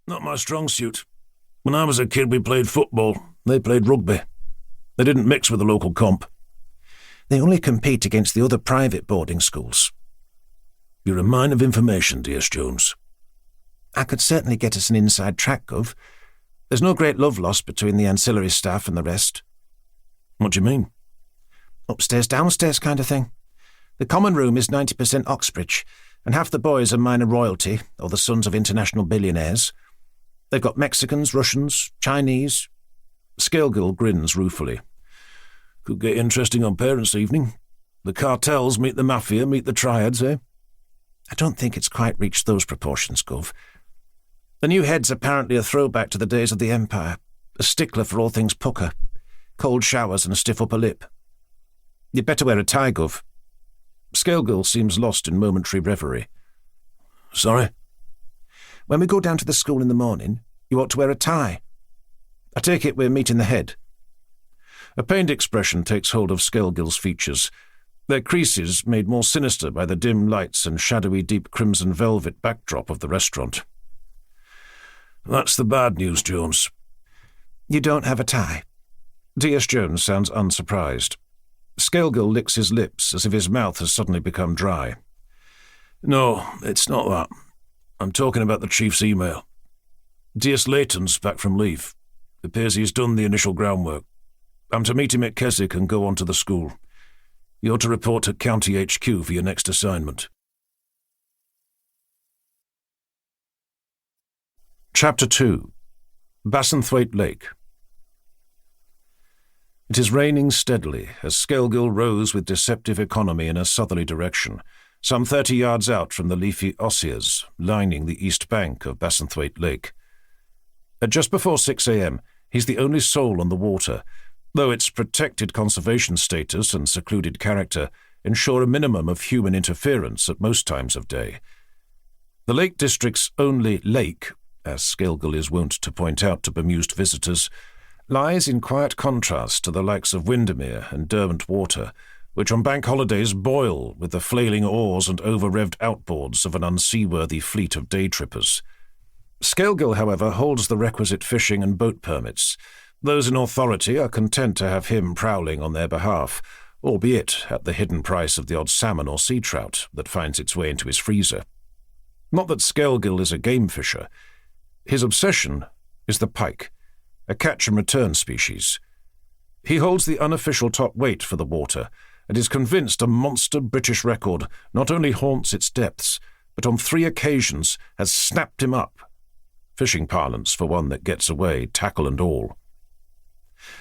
Not my strong suit. When I was a kid we played football. They played rugby. They didn't mix with the local comp. They only compete against the other private boarding schools. You're a mine of information, D.S. Jones. I could certainly get us an inside track, Gov. There's no great love lost between the ancillary staff and the rest. What do you mean? Upstairs, downstairs kind of thing. The common room is 90% Oxbridge, and half the boys are minor royalty, or the sons of international billionaires. They've got Mexicans, Russians, Chinese. Skelgill grins ruefully. Could get interesting on parents' evening. The cartels meet the mafia, meet the triads, eh? I don't think it's quite reached those proportions, Gov. The new head's apparently a throwback to the days of the Empire, a stickler for all things pucker, cold showers and a stiff upper lip. You'd better wear a tie, Gov. Skelgill seems lost in momentary reverie. Sorry? When we go down to the school in the morning, you ought to wear a tie. I take it we're meeting the head. A pained expression takes hold of Skelgill's features, their creases made more sinister by the dim lights and shadowy deep crimson velvet backdrop of the restaurant. That's the bad news, Jones. You don't have a tie? D.S. Jones sounds unsurprised. Skelgill licks his lips as if his mouth has suddenly become dry. No, it's not that. I'm talking about the Chief's email. D.S. Layton's back from leave. It appears he's done the initial groundwork. I'm to meet him at Keswick and go on to the school. You're to report at County HQ for your next assignment. Chapter 2. Bassenthwaite Lake. It is raining steadily as Skelgill rows with deceptive economy in a southerly direction, some 30 yards out from the leafy osiers lining the east bank of Bassenthwaite Lake. At just before 6 a.m., he's the only soul on the water, though its protected conservation status and secluded character ensure a minimum of human interference at most times of day. The Lake District's only lake, as Skelgill is wont to point out to bemused visitors, lies in quiet contrast to the likes of Windermere and Derwent Water, which on bank holidays boil with the flailing oars and over-revved outboards of an unseaworthy fleet of day-trippers. Skelgill, however, holds the requisite fishing and boat permits. Those in authority are content to have him prowling on their behalf, albeit at the hidden price of the odd salmon or sea trout that finds its way into his freezer. Not that Skelgill is a game fisher. His obsession is the pike, a catch-and-return species. He holds the unofficial top weight for the water and is convinced a monster British record not only haunts its depths, but on 3 occasions has snapped him up. Fishing parlance for one that gets away, tackle and all.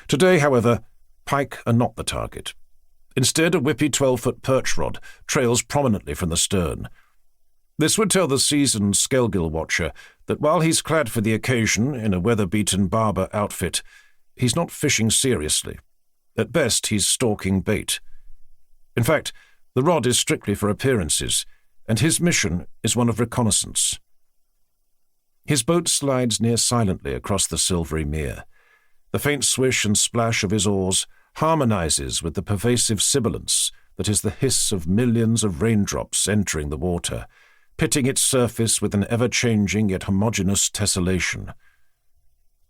Today, however, pike are not the target. Instead, a whippy 12-foot perch rod trails prominently from the stern. This would tell the seasoned Skelgill watcher that while he's clad for the occasion in a weather-beaten barber outfit, he's not fishing seriously. At best, he's stalking bait. In fact, the rod is strictly for appearances, and his mission is one of reconnaissance. His boat slides near silently across the silvery mere. The faint swish and splash of his oars harmonizes with the pervasive sibilance that is the hiss of millions of raindrops entering the water, pitting its surface with an ever-changing yet homogeneous tessellation.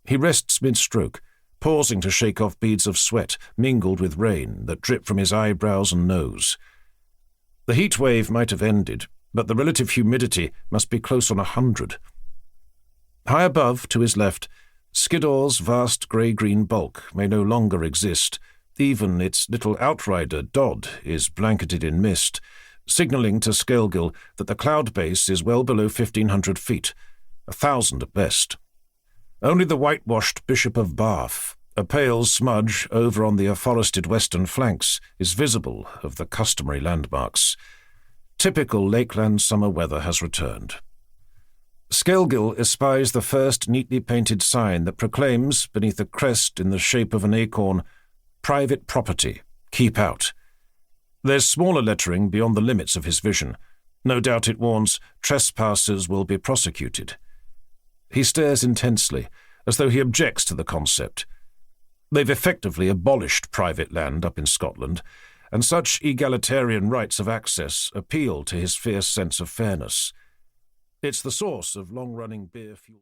He rests mid-stroke, pausing to shake off beads of sweat mingled with rain that drip from his eyebrows and nose. The heat wave might have ended, but the relative humidity must be close on 100. High above, to his left, Skiddaws' vast grey-green bulk may no longer exist. Even its little outrider, Dodd, is blanketed in mist, signalling to Skelgill that the cloud base is well below 1,500 feet, 1,000 at best. Only the whitewashed Bishop of Bath, a pale smudge over on the afforested western flanks, is visible of the customary landmarks. Typical lakeland summer weather has returned. Skelgill espies the first neatly painted sign that proclaims, beneath a crest in the shape of an acorn, "Private property, keep out." There's smaller lettering beyond the limits of his vision. No doubt it warns, "Trespassers will be prosecuted." He stares intensely, as though he objects to the concept. They've effectively abolished private land up in Scotland, and such egalitarian rights of access appeal to his fierce sense of fairness. It's the source of long-running beer fuel.